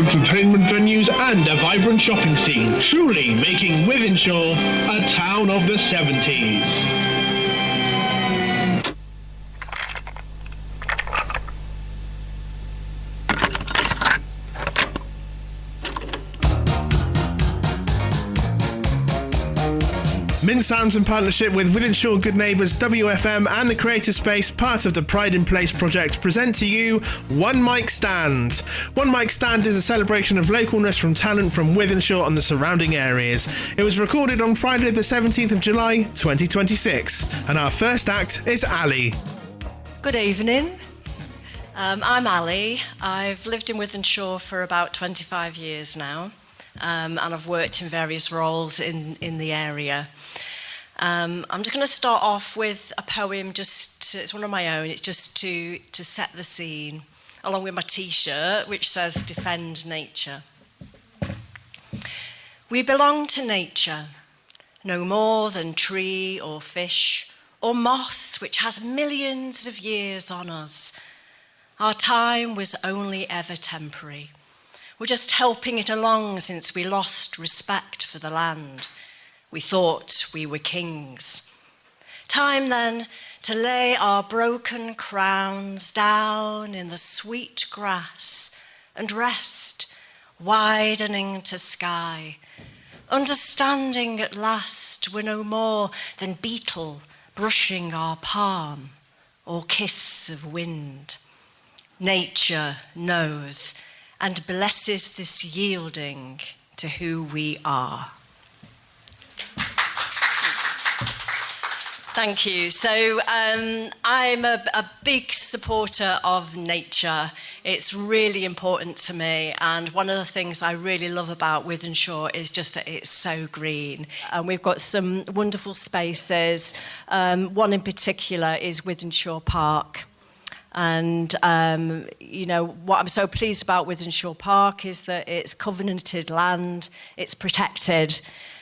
entertainment venues and a vibrant shopping scene, truly making Wythenshawe a town of the 70s. Mint Sounds in partnership with Wythenshawe Good Neighbours, WFM and the Creative Space, part of the Pride in Place project, present to you One Mic Stand. One Mic Stand is a celebration of localness from talent from Wythenshawe and the surrounding areas. It was recorded on Friday the 17th of July 2026 and our first act is Ali. Good evening. I'm Ali. I've lived in Wythenshawe for about 25 years now, and I've worked in various roles in the area. I'm just going to start off with a poem, it's one of my own, it's just to set the scene, along with my t-shirt, which says Defend Nature. We belong to nature, no more than tree or fish, or moss which has millions of years on us. Our time was only ever temporary. We're just helping it along since we lost respect for the land. We thought we were kings. Time then to lay our broken crowns down in the sweet grass and rest, widening to sky, understanding at last we're no more than beetle brushing our palm or kiss of wind. Nature knows and blesses this yielding to who we are. Thank you. So I'm a big supporter of nature. It's really important to me, and one of the things I really love about Wythenshawe is just that it's so green. And we've got some wonderful spaces. One in particular is Wythenshawe Park. And, you know, what I'm so pleased about Wythenshawe Park is that it's covenanted land, it's protected,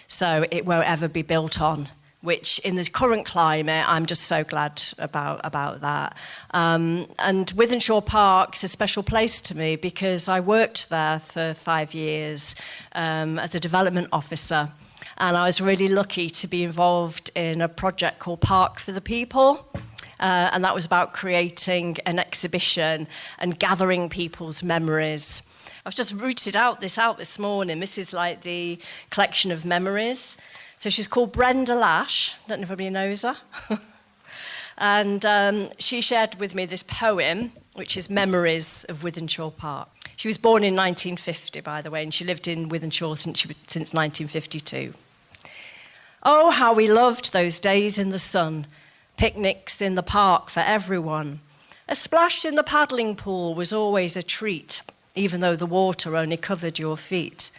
so it won't ever be built on, which in the current climate, I'm just so glad about that. And Wythenshawe Park is a special place to me because I worked there for 5 years as a development officer. And I was really lucky to be involved in a project called Park for the People. And that was about creating an exhibition and gathering people's memories. I've just rooted this morning. This is like the collection of memories. So she's called Brenda Lash. I don't know if anybody knows her. And she shared with me this poem, which is Memories of Wythenshawe Park. She was born in 1950, by the way, and she lived in Wythenshawe since 1952. Oh, how we loved those days in the sun. Picnics in the park for everyone. A splash in the paddling pool was always a treat, even though the water only covered your feet.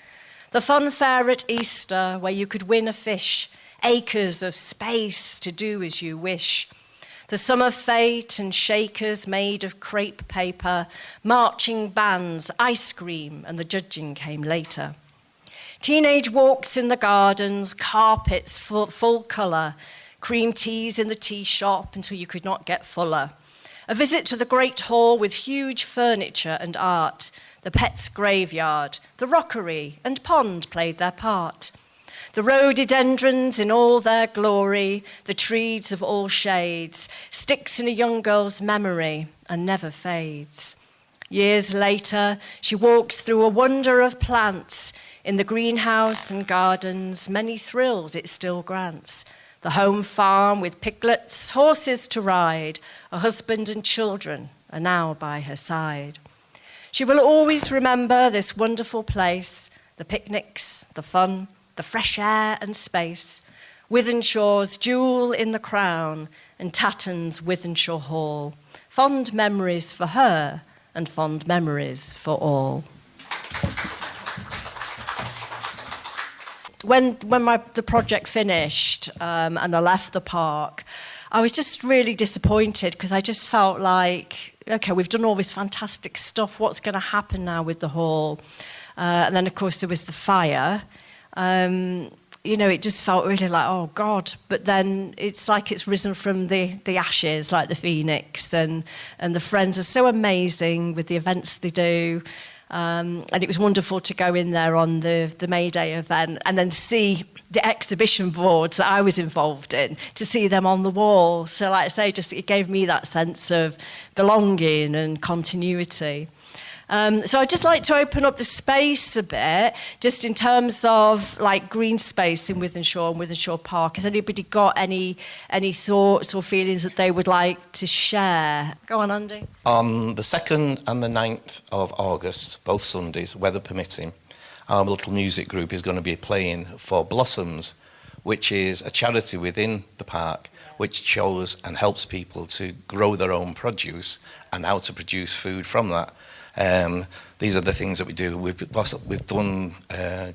The fun fair at Easter, where you could win a fish, acres of space to do as you wish. The summer fete and shakers made of crepe paper, marching bands, ice cream, and the judging came later. Teenage walks in the gardens, carpets full colour, cream teas in the tea shop until you could not get fuller. A visit to the Great Hall with huge furniture and art. The Pets' Graveyard, the Rockery and Pond played their part. The rhododendrons in all their glory, the trees of all shades, sticks in a young girl's memory and never fades. Years later, she walks through a wonder of plants. In the greenhouse and gardens, many thrills it still grants. The home farm with piglets, horses to ride, a husband and children are now by her side. She will always remember this wonderful place, the picnics, the fun, the fresh air and space, Wythenshawe's jewel in the crown and Tatton's Wythenshawe Hall. Fond memories for her and fond memories for all. When the project finished and I left the park, I was just really disappointed because I just felt like, okay, we've done all this fantastic stuff. What's going to happen now with the hall? And then, of course, there was the fire. You know, it just felt really like, oh, God. But then it's like it's risen from the ashes, like the phoenix. And the Friends are so amazing with the events they do. And it was wonderful to go in there on the May Day event and then see the exhibition boards that I was involved in, to see them on the wall. So like I say, just it gave me that sense of belonging and continuity. So I'd just like to open up the space a bit, just in terms of like green space in Wythenshawe and Wythenshawe Park. Has anybody got any thoughts or feelings that they would like to share? Go on, Andy. On the 2nd and the 9th of August, both Sundays, weather permitting, our little music group is going to be playing for Blossoms, which is a charity within the park which shows and helps people to grow their own produce and how to produce food from that. These are the things that we do. We've done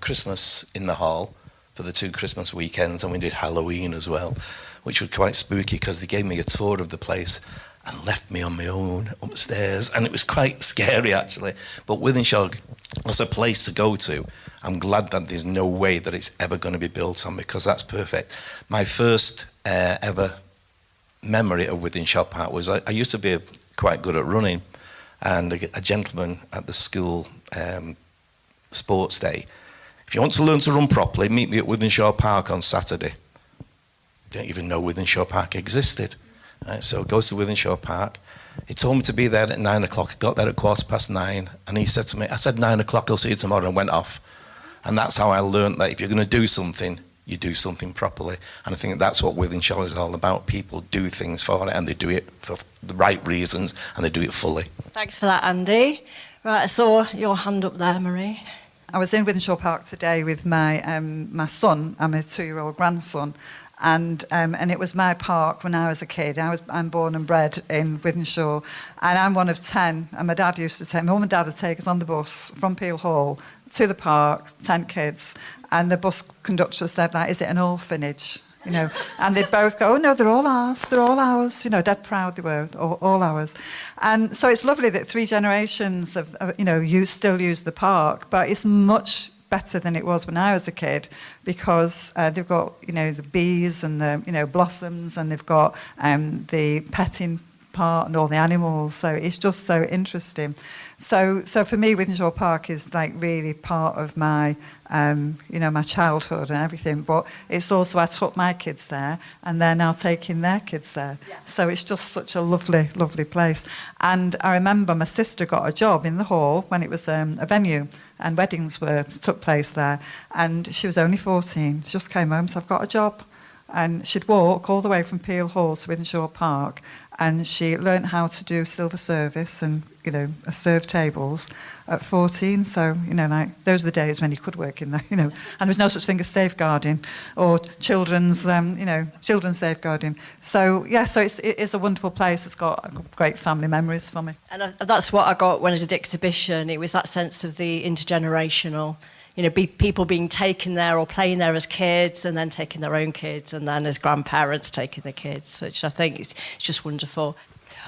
Christmas in the hall for the 2 Christmas weekends, and we did Halloween as well, which was quite spooky because they gave me a tour of the place and left me on my own upstairs, and it was quite scary actually. But Wythenshawe was a place to go to. I'm glad that there's no way that it's ever going to be built on, because that's perfect. My first ever memory of Wythenshawe Park was I used to be quite good at running, and a gentleman at the school sports day, if you want to learn to run properly, meet me at Wythenshawe Park on Saturday. Didn't even know Wythenshawe Park existed. Right, so goes to Wythenshawe Park. He told me to be there at 9 o'clock. I got there at 9:15, and he said to me, I said 9 o'clock, I'll see you tomorrow, and went off. And that's how I learned that if you're going to do something, you do something properly. And I think that's what Wythenshawe is all about. People do things for it, and they do it for the right reasons, and they do it fully. Thanks for that, Andy. Right, I saw your hand up there, Marie. I was in Wythenshawe Park today with my son. I'm a 2-year-old grandson, and it was my park when I was a kid. I'm born and bred in Wythenshawe, and I'm one of 10. And my dad used to take, my mum and dad would take us on the bus from Peel Hall to the park, 10 kids, and the bus conductor said, like, "Is it an orphanage?" You know, and they'd both go, "Oh no, they're all ours." You know, dead proud they were, all ours. And so it's lovely that 3 generations of still use the park, but it's much better than it was when I was a kid, because they've got, the bees and the, blossoms, and they've got the petting part and all the animals. So it's just so interesting. So for me, Wythenshawe Park is like really part of my, my childhood and everything. But it's also, I took my kids there, and they're now taking their kids there. Yeah. So it's just such a lovely, lovely place. And I remember my sister got a job in the hall when it was a venue, and weddings took place there. And she was only 14. She just came home, so I've got a job. And she'd walk all the way from Peel Hall to Wythenshawe Park, and she learnt how to do silver service and, serve tables at 14. So, those are the days when you could work in there, and there was no such thing as safeguarding or children's safeguarding. So, yeah, so it is a wonderful place. It's got great family memories for me. And that's what I got when I did the exhibition. It was that sense of the intergenerational, people being taken there or playing there as kids, and then taking their own kids, and then as grandparents taking their kids, which I think is just wonderful.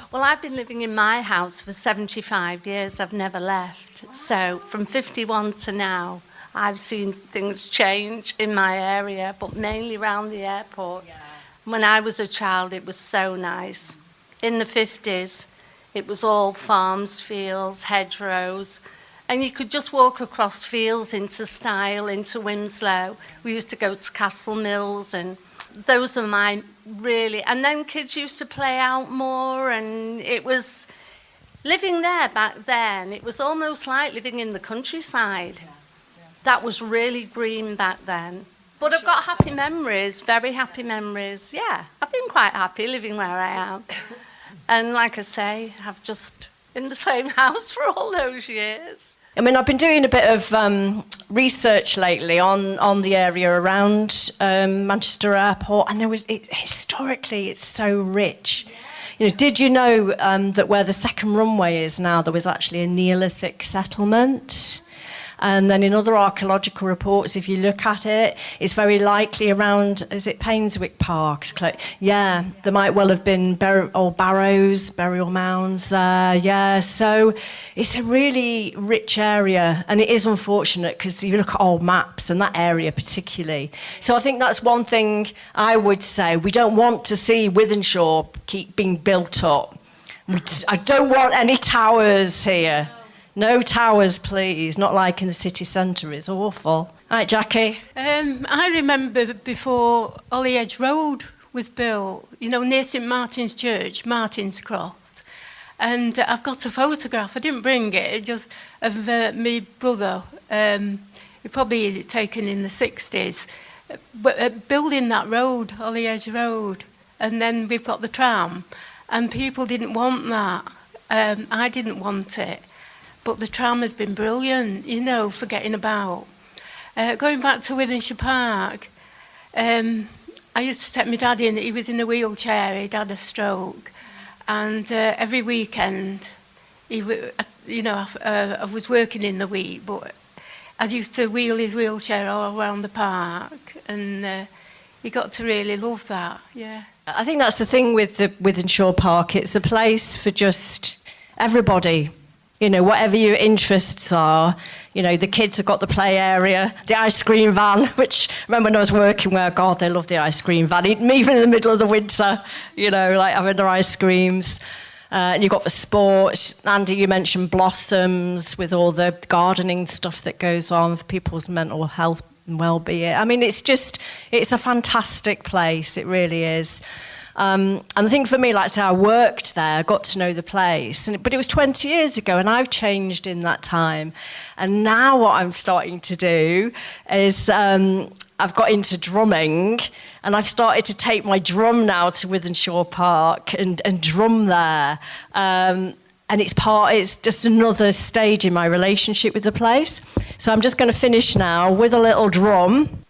Well, I've been living in my house for 75 years. I've never left. So from 51 to now, I've seen things change in my area, but mainly around the airport. Yeah. When I was a child, it was so nice. In the 50s, it was all farms, fields, hedgerows. And you could just walk across fields into Style, into Winslow. We used to go to Castle Mills, and those are my really... And then kids used to play out more, and it was... Living there back then, it was almost like living in the countryside. Yeah. That was really green back then. But I've got happy memories, very happy memories. Yeah, I've been quite happy living where I am. And like I say, I've just in the same house for all those years. I mean, I've been doing a bit of research lately on the area around Manchester Airport, and historically it's so rich. Did you know that where the second runway is now, there was actually a Neolithic settlement? And then in other archaeological reports, if you look at it, it's very likely around, is it Painswick Park? Yeah, there might well have been old barrows, burial mounds there, yeah. So it's a really rich area, and it is unfortunate because you look at old maps and that area particularly. So I think that's one thing I would say. We don't want to see Wythenshawe keep being built up. I don't want any towers here. No towers, please. Not like in the city centre. It's awful. Right, Jackie? I remember before Ollie Edge Road was built, you know, near St Martin's Church, Martin's Croft. And I've got a photograph, I didn't bring it, just of my brother, he probably taken in the 60s, building that road, Ollie Edge Road. And then we've got the tram, and people didn't want that. I didn't want it. But the tram has been brilliant, you know, for getting about. Going back to Wythenshawe Park, I used to take my dad in. He was in a wheelchair, he'd had a stroke. And every weekend, I was working in the week, but I used to wheel his wheelchair all around the park. And he got to really love that, yeah. I think that's the thing with the Wythenshawe Park. It's a place for just everybody. You know, whatever your interests are. You know, the kids have got the play area, the ice cream van, which, I remember when I was working where, God, they love the ice cream van, even in the middle of the winter, you know, like having their ice creams. And you've got the sports. Andy, you mentioned Blossoms with all the gardening stuff that goes on for people's mental health and well-being. I mean, it's a fantastic place, it really is. And I think for me, like I say, I worked there, got to know the place, but it was 20 years ago, and I've changed in that time. And now what I'm starting to do is I've got into drumming, and I've started to take my drum now to Wythenshawe Park and drum there. And it's just another stage in my relationship with the place. So I'm just going to finish now with a little drum.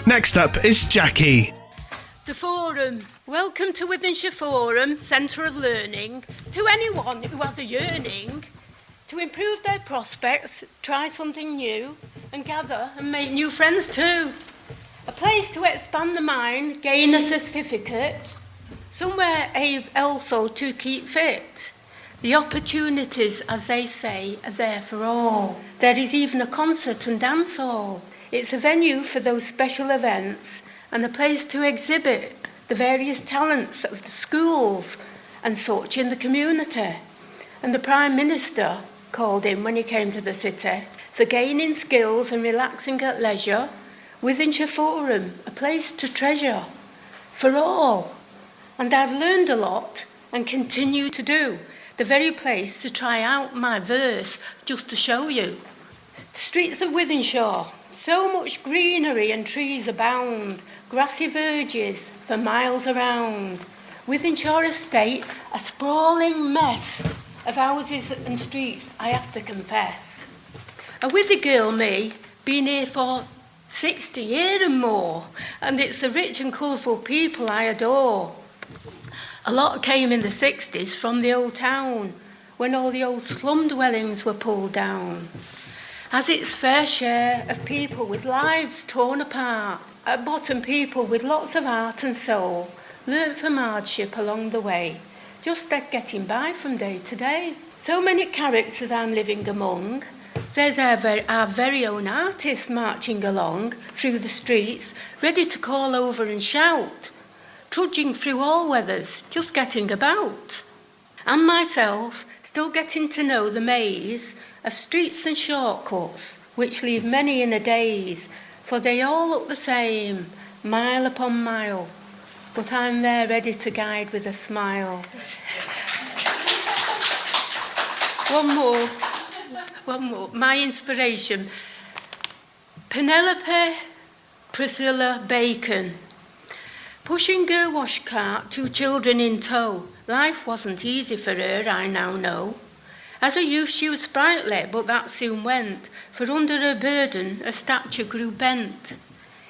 Next up is Jackie. The Forum. Welcome to Wythenshawe Forum, Centre of Learning. To anyone who has a yearning to improve their prospects, try something new, and gather and make new friends too. A place to expand the mind, gain a certificate, somewhere also to keep fit. The opportunities, as they say, are there for all. There is even a concert and dance hall. It's a venue for those special events and a place to exhibit the various talents of the schools and such in the community. And the Prime Minister called in when he came to the city for gaining skills and relaxing at leisure. Wythenshawe Forum, a place to treasure for all. And I've learned a lot and continue to do. The very place to try out my verse just to show you. Streets of Wythenshawe. So much greenery and trees abound, grassy verges for miles around. Wythenshawe Estate, a sprawling mess of houses and streets, I have to confess. A withy girl, me, been here for 60 years and more, and it's the rich and colourful people I adore. A lot came in the 60s from the old town, when all the old slum dwellings were pulled down. Has its fair share of people with lives torn apart, at bottom people with lots of heart and soul, learnt from hardship along the way, just getting by from day to day. So many characters I'm living among. There's our very own artists marching along through the streets, ready to call over and shout, trudging through all weathers, just getting about. And myself, still getting to know the maze of streets and shortcuts, which leave many in a daze, for they all look the same, mile upon mile, but I'm there ready to guide with a smile. One more. One more. My inspiration. Penelope Priscilla Bacon. Pushing her wash cart, 2 children in tow. Life wasn't easy for her, I now know. As a youth she was sprightly, but that soon went, for under her burden her stature grew bent.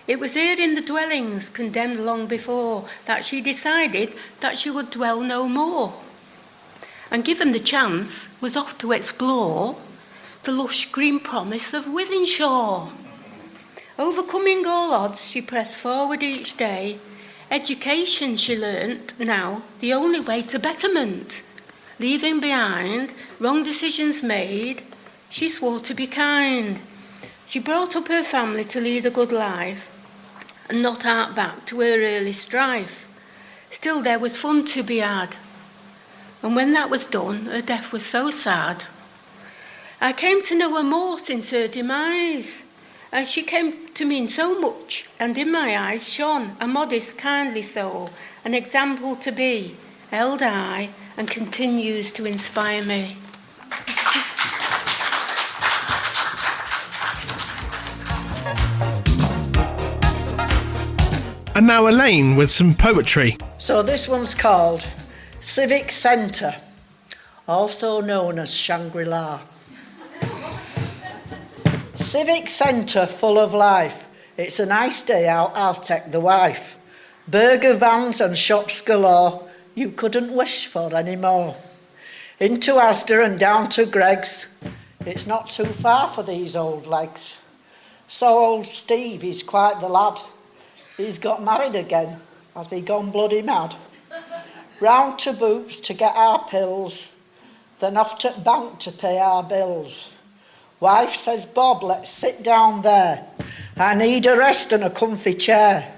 It was here in the dwellings, condemned long before, that she decided that she would dwell no more. And given the chance, was off to explore the lush green promise of Wythenshawe. Overcoming all odds, she pressed forward each day. Education, she learnt, now the only way to betterment. Leaving behind wrong decisions made, she swore to be kind. She brought up her family to lead a good life and not hark back to her early strife. Still there was fun to be had. And when that was done, her death was so sad. I came to know her more since her demise, and she came to mean so much, and in my eyes shone a modest, kindly soul, an example to be, held high, and continues to inspire me. And now Elaine with some poetry. So this one's called Civic Centre, also known as Shangri-La. Civic Centre full of life. It's a nice day out, I'll take the wife. Burger vans and shops galore, you couldn't wish for any more. Into Asda and down to Greg's, it's not too far for these old legs. So old Steve, he's quite the lad. He's got married again, has he gone bloody mad? Round to Boots to get our pills, then off to bank to pay our bills. Wife says, Bob, let's sit down there. I need a rest and a comfy chair.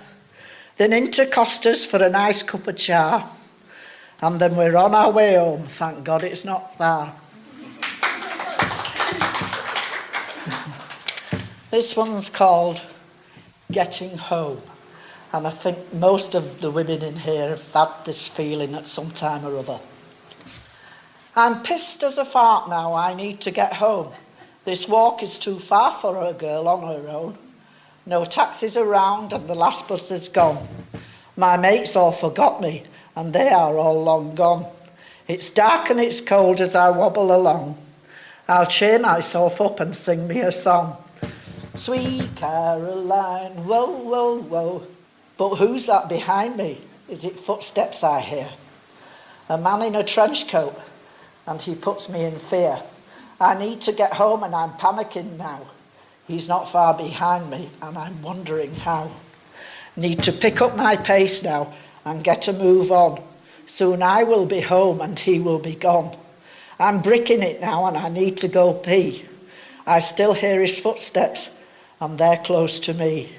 Then into Costa's for a nice cup of char. And then we're on our way home, thank God it's not far. This one's called Getting Home. And I think most of the women in here have had this feeling at some time or other. I'm pissed as a fart now, I need to get home. This walk is too far for a girl on her own. No taxis around and the last bus is gone. My mates all forgot me and they are all long gone. It's dark and it's cold as I wobble along. I'll cheer myself up and sing me a song. Sweet Caroline, whoa, whoa, whoa. But who's that behind me? Is it footsteps I hear? A man in a trench coat, and he puts me in fear. I need to get home and I'm panicking now. He's not far behind me and I'm wondering how. Need to pick up my pace now and get a move on. Soon I will be home and he will be gone. I'm bricking it now and I need to go pee. I still hear his footsteps and they're close to me.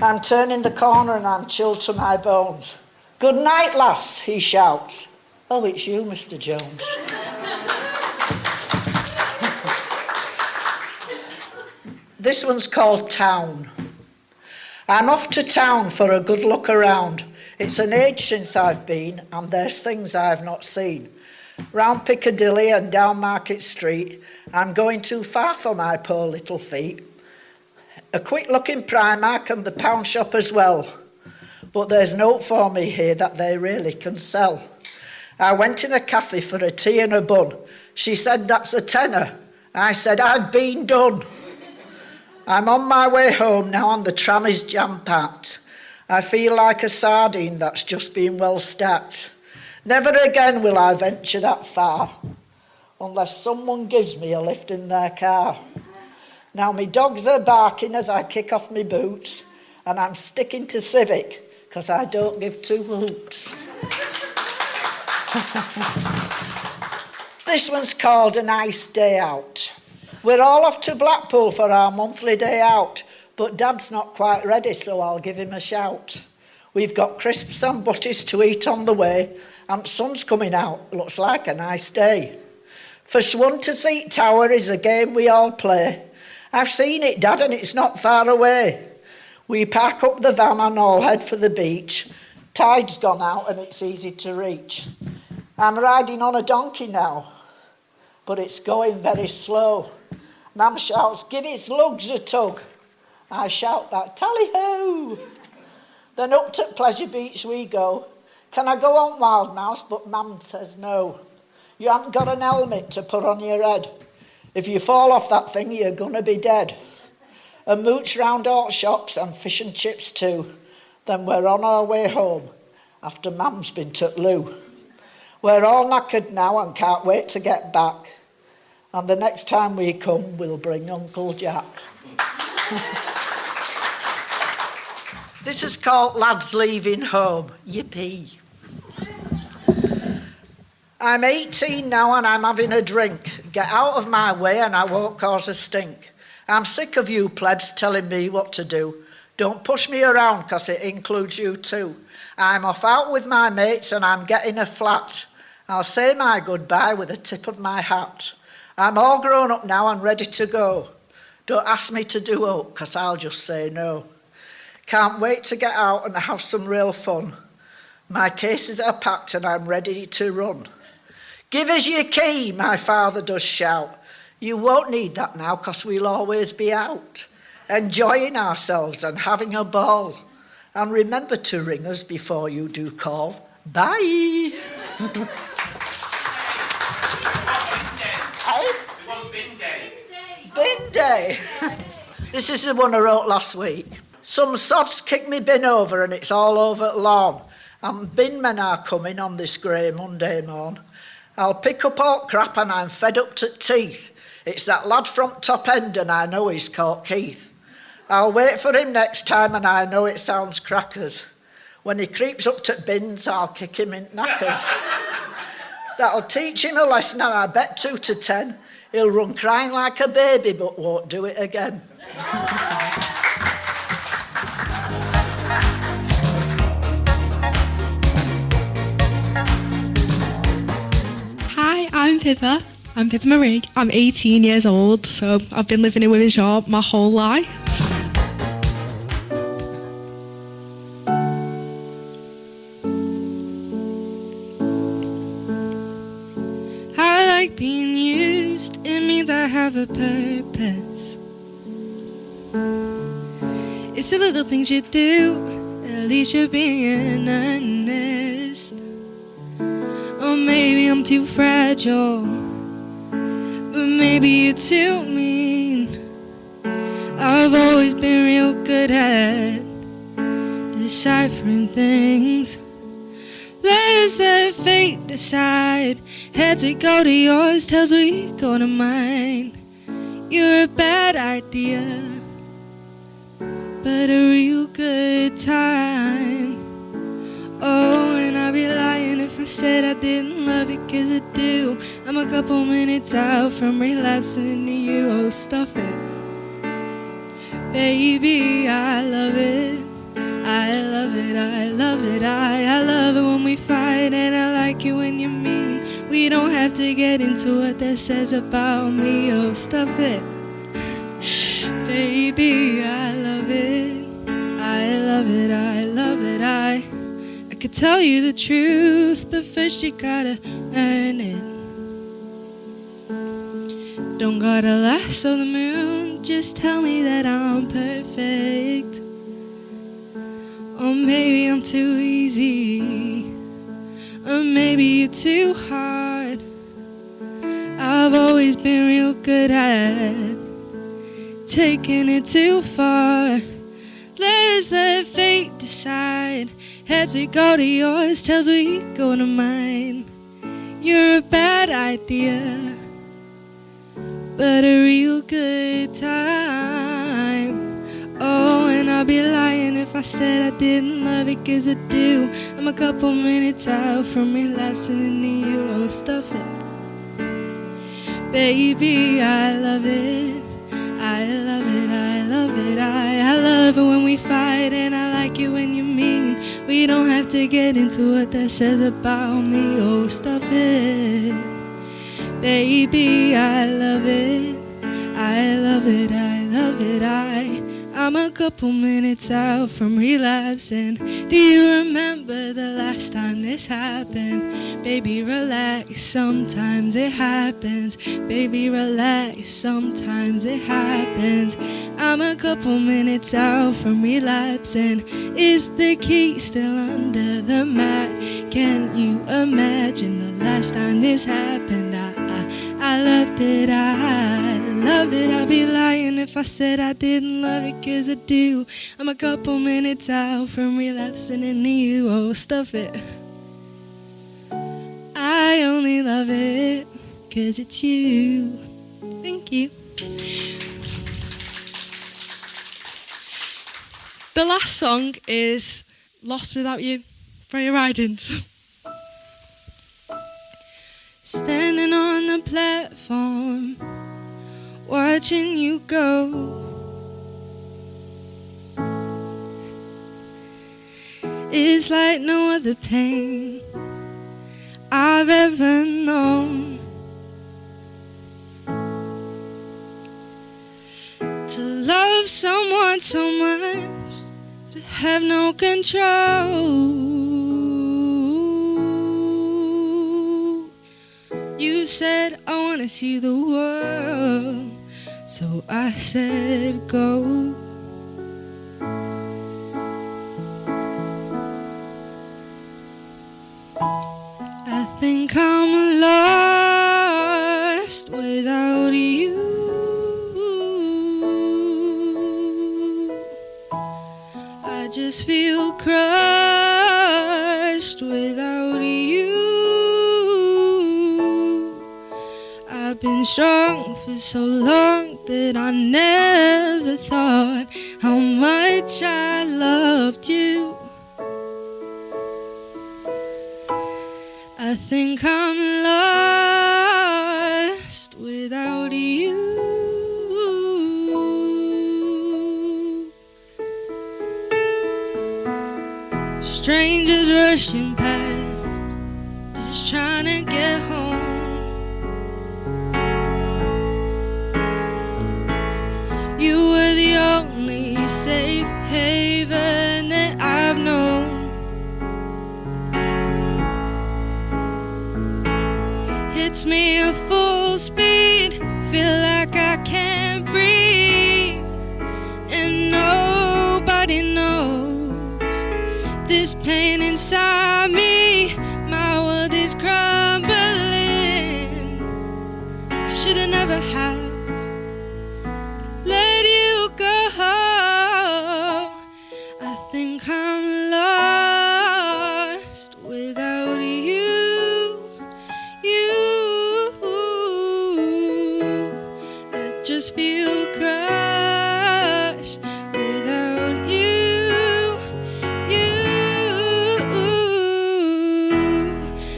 I'm turning the corner and I'm chilled to my bones. Good night, lass, he shouts. Oh, it's you, Mr. Jones. This one's called Town. I'm off to town for a good look around. It's an age since I've been and there's things I've not seen. Round Piccadilly and down Market Street, I'm going too far for my poor little feet. A quick look in Primark and the pound shop as well. But there's no for me here that they really can sell. I went in a cafe for a tea and a bun. She said, that's a tenner. I said, I've been done. I'm on my way home now and the tram is jam-packed. I feel like a sardine that's just been well stacked. Never again will I venture that far, unless someone gives me a lift in their car. Now my dogs are barking as I kick off my boots, and I'm sticking to Civic, because I don't give two hoots. This one's called A Nice Day Out. We're all off to Blackpool for our monthly day out, but Dad's not quite ready, so I'll give him a shout. We've got crisps and butties to eat on the way, and sun's coming out, looks like a nice day. For Swan to Seat Tower is a game we all play. I've seen it, Dad, and it's not far away. We pack up the van and all head for the beach. Tide's gone out and it's easy to reach. I'm riding on a donkey now. but it's going very slow. Mam shouts, give its lugs a tug. I shout back, tally-ho! Then up to Pleasure Beach we go. Can I go on, Wild Mouse? But Mam says no. You haven't got an helmet to put on your head. If you fall off that thing, you're gonna be dead. And mooch round all shops and fish and chips too. Then we're on our way home after Mam's been to loo. We're all knackered now and can't wait to get back. And the next time we come, we'll bring Uncle Jack. This is called Lads Leaving Home. Yippee. I'm 18 now and I'm having a drink. Get out of my way and I won't cause a stink. I'm sick of you plebs telling me what to do. Don't push me around because it includes you too. I'm off out with my mates and I'm getting a flat. I'll say my goodbye with a tip of my hat. I'm all grown up now and ready to go. Don't ask me to do up because I'll just say no. Can't wait to get out and have some real fun. My cases are packed and I'm ready to run. Give us your key, my father does shout. You won't need that now because we'll always be out, enjoying ourselves and having a ball. And remember to ring us before you do call. Bye. Bin day. This is the one I wrote last week. Some sods kicked me bin over and it's all over the lawn. And bin men are coming on this grey Monday morn. I'll pick up all crap and I'm fed up to teeth. It's that lad from Top End and I know he's called Keith. I'll wait for him next time and I know it sounds crackers. When he creeps up to bins, I'll kick him in knackers. That'll teach him a lesson and I bet 2 to 10. He'll run crying like a baby but won't do it again. Hi, I'm Pippa. I'm Pippa Marie. I'm 18 years old, so I've been living in Wythenshawe my whole life. I like being used, it means I have a purpose. It's the little things you do, at least you're being honest. Or maybe I'm too fragile, but maybe you're too mean. I've always been real good at deciphering things. Let's let fate decide. Heads we go to yours, tails we go to mine. You're a bad idea, but a real good time. Oh, and I'd be lying if I said I didn't love it, 'cause I do. I'm a couple minutes out from relapsing into you, oh stuff it. Baby, I love it, I love it, I love it, I love it when we fight, and I like it when you're mean. We don't have to get into what that says about me, oh stuff it. Baby, I love it, I love it, I love it, I could tell you the truth, but first you gotta earn it. Don't gotta lasso the moon, just tell me that I'm perfect. Or maybe I'm too easy, or maybe you're too hard. I've always been real good at taking it too far. Let's let fate decide. Heads we go to yours, tails we go to mine. You're a bad idea, but a real good time. Oh, and I'd be lying if I said I didn't love it, 'cause I do. I'm a couple minutes out from relapsing into you, oh stuff it. Baby, I love it, I love it, I love it, I love it when we fight, and I like it when you're mean. We don't have to get into what that says about me, oh stuff it. Baby, I love it, I love it, I love it, I'm a couple minutes out from relapsing. Do you remember the last time that this happen. Baby, relax, sometimes it happens. Baby, relax, sometimes it happens. I'm a couple minutes out from relapsing. Is the key still under the mat? Can you imagine the last time this happened? I loved it, I love it. I'd be lying if I said I didn't love it, 'cause I do. I'm a couple minutes out from relapsing into you. Oh, stuff it. I only love it 'cause it's you. Thank you. The last song is Lost Without You, Freya Ridings. Standing on the platform, watching you go. It's like no other pain I've ever known. To love someone so much, to have no control. You said, I wanna see the world, so I said, go. I think I'm lost without you. I just feel crushed without you. I've been strong for so long that I never thought how much I loved you. I think I'm lost without you. Strangers rushing past, just trying to get home. You were the only safe haven that I've known. Hits me at full speed, feel like I can't breathe, and nobody knows this pain inside me. My world is crumbling. I should've never have let you go. I think I'm lost without you. I just feel crushed without you.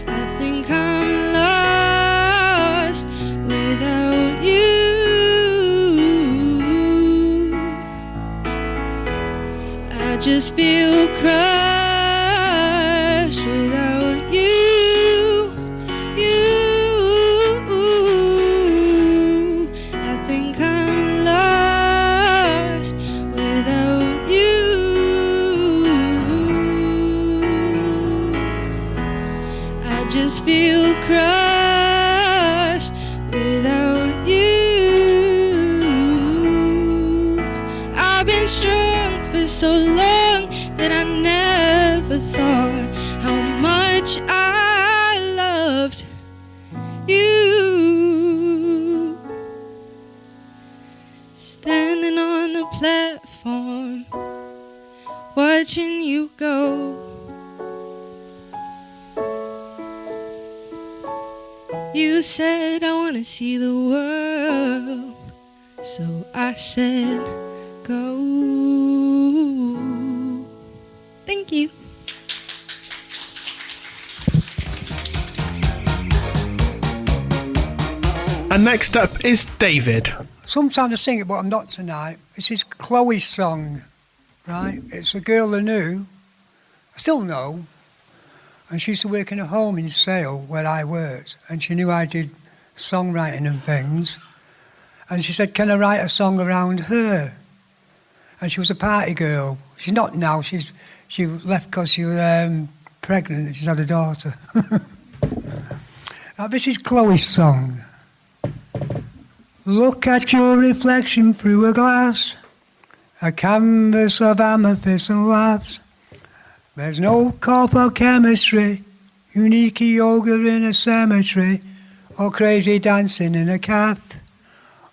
I think I'm lost without you. I just feel crushed without you. I think I'm lost without you. I just feel crushed without you. I've been strong for so long that I never thought how much I loved you. Standing on the platform, watching you go. You said, I wanna see the world, so I said, go. Thank you. And next up is David. Sometimes I sing it, but I'm not tonight. This is Chloe's song, right? It's a girl I knew, I still know, and she used to work in a home in Sale where I worked, and she knew I did songwriting and things, and she said, can I write a song around her? And she was a party girl. She's not now, she left because she was pregnant. She's had a daughter. Now, this is Chloe's song. Look at your reflection through a glass, a canvas of amethyst and laughs. There's no call for chemistry, unique yoga in a cemetery, or crazy dancing in a cap.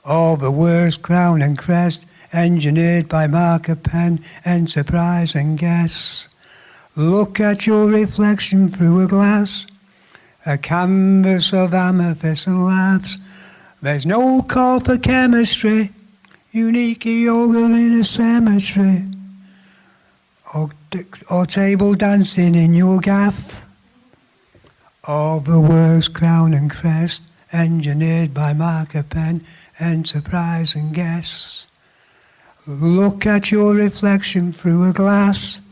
All the words, crown and crest, engineered by marker pen, enterprise and guess. Look at your reflection through a glass, a canvas of amethyst and laughs. There's no call for chemistry, unique yoga in a cemetery, or table dancing in your gaff. All the words, crown and crest, engineered by marker pen, enterprise and guess. Look at your reflection through a glass,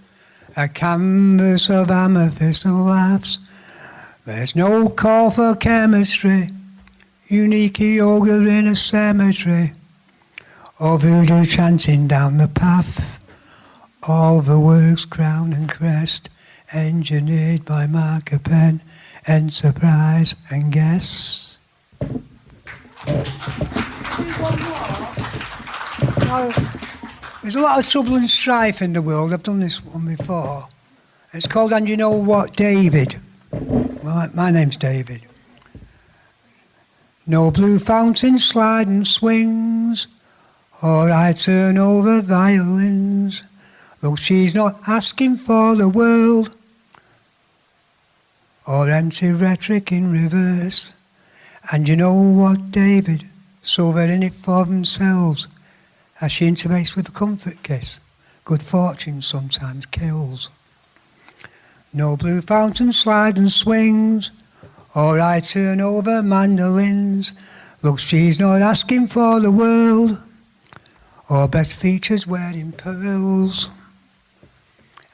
a canvas of amethyst and laughs. There's no call for chemistry, unique yoga in a cemetery, or voodoo chanting down the path. All the works, crown and crest, engineered by marker pen, enterprise and guess. Now, there's a lot of trouble and strife in the world. I've done this one before. It's called And You Know What, David. Well, my name's David. No blue fountain slide and swings, or I turn over violins. Look, she's not asking for the world, or empty rhetoric in reverse. And you know what, David? So they're in it for themselves, as she intimates with a comfort kiss. Good fortune sometimes kills. No blue fountain slide and swings, or I turn over mandolins. Look, she's not asking for the world, or best features wearing pearls.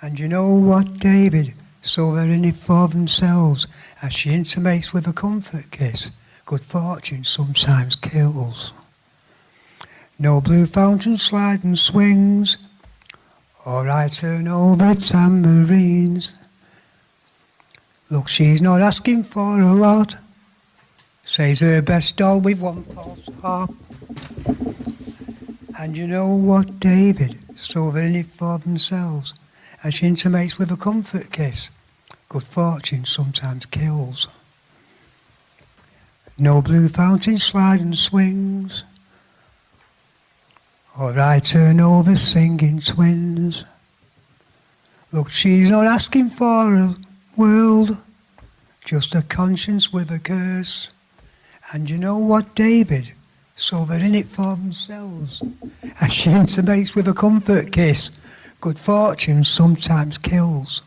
And you know what, David? So they're in it for themselves, as she intimates with a comfort kiss. Good fortune sometimes kills. No blue fountain slide and swings, or I turn over tambourines. Look, she's not asking for a lot, says her best doll with one false harp. And you know what, David? So they're in it for themselves, as she intimates with a comfort kiss. Good fortune sometimes kills. No blue fountain slide and swings, or I turn over singing twins. Look, she's not asking for a world, just a conscience with a curse. And you know what, David? So they're in it for themselves, as she intimates with a comfort kiss. Good fortune sometimes kills.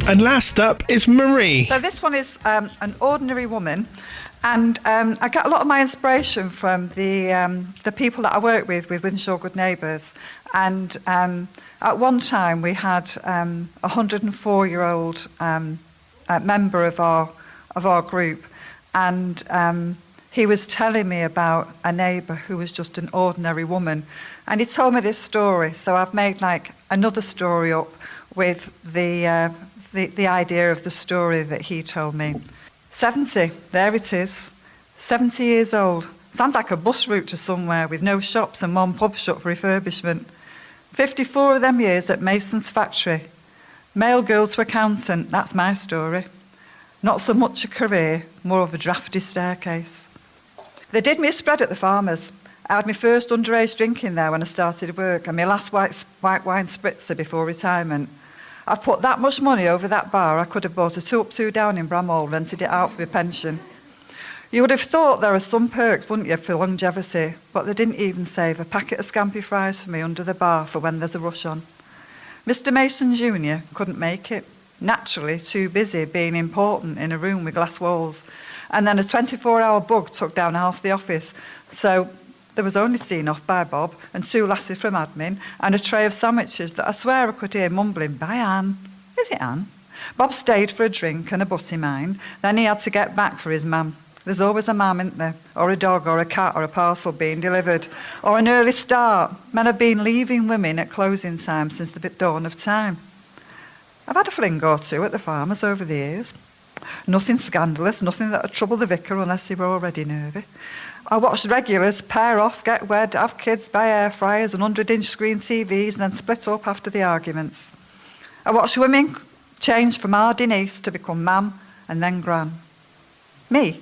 And last up is Marie. So this one is an ordinary woman, and I get a lot of my inspiration from the people that I work with Wythenshawe Good Neighbours. And at one time we had a 104-year-old member of our group, and he was telling me about a neighbour who was just an ordinary woman, and he told me this story. So I've made like another story up with the idea of the story that he told me. 70, there it is. 70 years old. Sounds like a bus route to somewhere with no shops and one pub shut for refurbishment. 54 of them years at Mason's factory. Male girl to accountant, that's my story. Not so much a career, more of a drafty staircase. They did me a spread at the Farmers. I had my first underage drinking there when I started work, and my last white wine spritzer before retirement. I've put that much money over that bar, I could have bought a 2 up, 2 down in Bramhall, rented it out for my pension. You would have thought there are some perks, wouldn't you, for longevity, but they didn't even save a packet of scampi fries for me under the bar for when there's a rush on. Mr. Mason Jr. couldn't make it. Naturally, too busy being important in a room with glass walls. And then a 24-hour bug took down half the office. So there was only seen off by Bob and 2 lasses from admin and a tray of sandwiches that I swear I could hear mumbling, "Bye, Anne." Is it Anne? Bob stayed for a drink and a butty mine. Then he had to get back for his man. There's always a mam, isn't there? Or a dog, or a cat, or a parcel being delivered, or an early start. Men have been leaving women at closing time since the dawn of time. I've had a fling or two at the farmers over the years. Nothing scandalous, nothing that would trouble the vicar unless he were already nervy. I watched regulars pair off, get wed, have kids, buy air fryers and 100-inch screen TVs and then split up after the arguments. I watched women change from hardy niece to become mam and then gran. Me?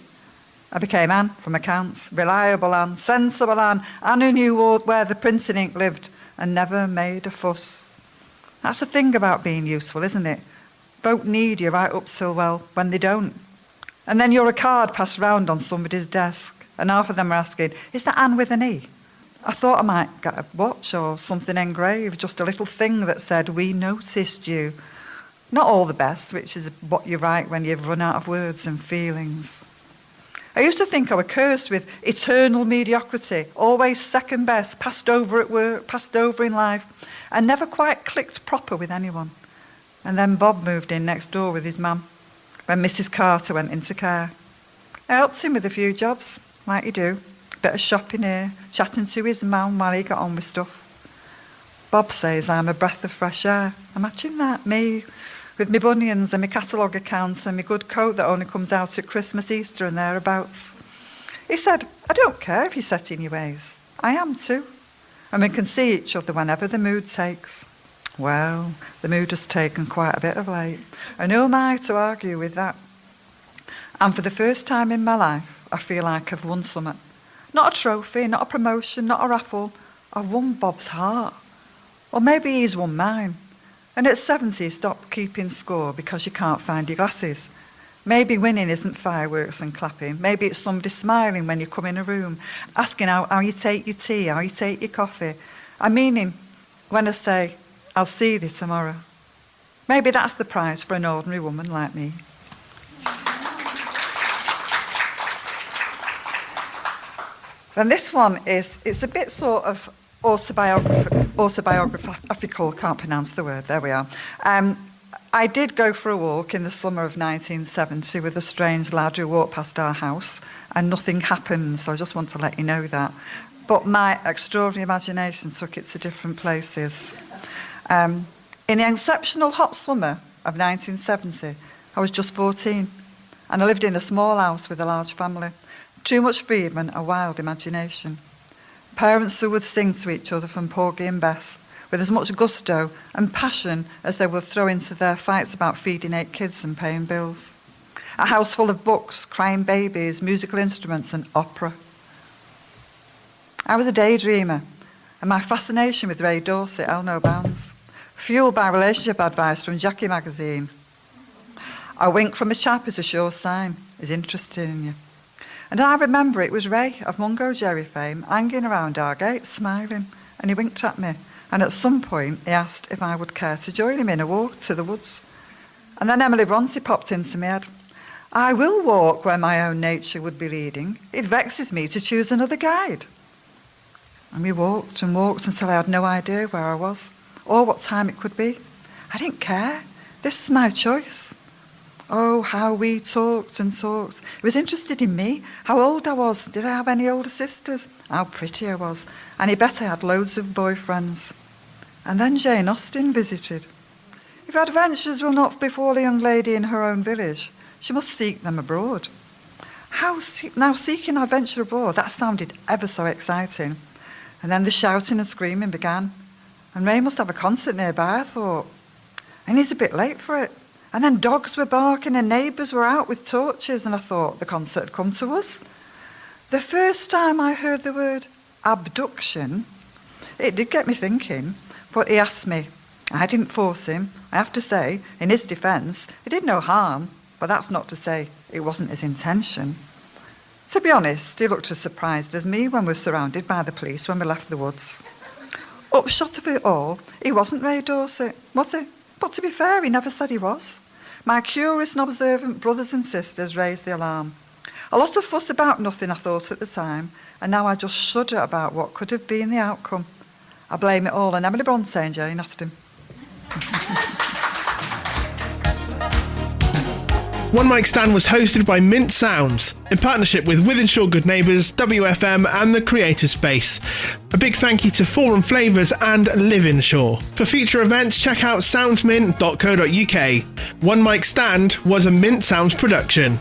I became Anne from accounts, reliable Anne, sensible Anne who knew where the printing ink lived and never made a fuss. That's the thing about being useful, isn't it? Folk need you right up till, well, when they don't. And then you're a card passed round on somebody's desk, and half of them are asking, is that Anne with an E? I thought I might get a watch or something engraved, just a little thing that said, we noticed you. Not all the best, which is what you write when you've run out of words and feelings. I used to think I was cursed with eternal mediocrity, always second best, passed over at work, passed over in life, and never quite clicked proper with anyone. And then Bob moved in next door with his mum when Mrs. Carter went into care. I helped him with a few jobs, like you do. A bit of shopping here, chatting to his mum while he got on with stuff. Bob says I'm a breath of fresh air. Imagine that, me, with my bunions and my catalogue accounts and my good coat that only comes out at Christmas, Easter and thereabouts. He said, I don't care if you're set in your ways. I am too. And we can see each other whenever the mood takes. Well, the mood has taken quite a bit of late. And who am I to argue with that? And for the first time in my life, I feel like I've won something. Not a trophy, not a promotion, not a raffle. I've won Bob's heart. Or maybe he's won mine. And at 70, stop keeping score because you can't find your glasses. Maybe winning isn't fireworks and clapping. Maybe it's somebody smiling when you come in a room, asking how you take your tea, how you take your coffee. I'm meaning when I say, I'll see you tomorrow. Maybe that's the prize for an ordinary woman like me. And this one it's a bit sort of autobiographical, can't pronounce the word, there we are. I did go for a walk in the summer of 1970 with a strange lad who walked past our house and nothing happened, so I just want to let you know that. But my extraordinary imagination took it to different places. In the exceptional hot summer of 1970, I was just 14 and I lived in a small house with a large family. Too much freedom and a wild imagination. Parents who would sing to each other from Porgy and Bess with as much gusto and passion as they would throw into their fights about feeding 8 kids and paying bills. A house full of books, crying babies, musical instruments and opera. I was a daydreamer and my fascination with Ray Dorset held no bounds, fueled by relationship advice from Jackie magazine. A wink from a chap is a sure sign he's interested in you. And I remember it was Ray of Mungo Jerry fame hanging around our gate smiling, and he winked at me, and at some point he asked if I would care to join him in a walk to the woods. And then Emily Bronte popped into my head. I will walk where my own nature would be leading. It vexes me to choose another guide. And we walked and walked until I had no idea where I was or what time it could be. I didn't care. This was my choice. Oh, how we talked and talked. He was interested in me, how old I was, did I have any older sisters, how pretty I was, and he bet I had loads of boyfriends. And then Jane Austen visited. If adventures will not befall a young lady in her own village, she must seek them abroad. Now seeking adventure abroad, that sounded ever so exciting. And then the shouting and screaming began. And Ray must have a concert nearby, I thought. And he's a bit late for it. And then dogs were barking and neighbours were out with torches, and I thought the concert had come to us. The first time I heard the word abduction, it did get me thinking, but he asked me. I didn't force him. I have to say, in his defence, he did no harm, but that's not to say it wasn't his intention. To be honest, he looked as surprised as me when we were surrounded by the police when we left the woods. Upshot of it all, he wasn't Ray Dorset, was he? But to be fair, he never said he was. My curious and observant brothers and sisters raised the alarm. A lot of fuss about nothing, I thought at the time, and now I just shudder about what could have been the outcome. I blame it all on Emily Bronte and Jane Austen. One Mic Stand was hosted by Mint Sounds in partnership with Wythenshawe Good Neighbours, WFM and the Creative Space. A big thank you to Forum Flavours and Livinshaw. For future events, check out soundsmint.co.uk. One Mic Stand was a Mint Sounds production.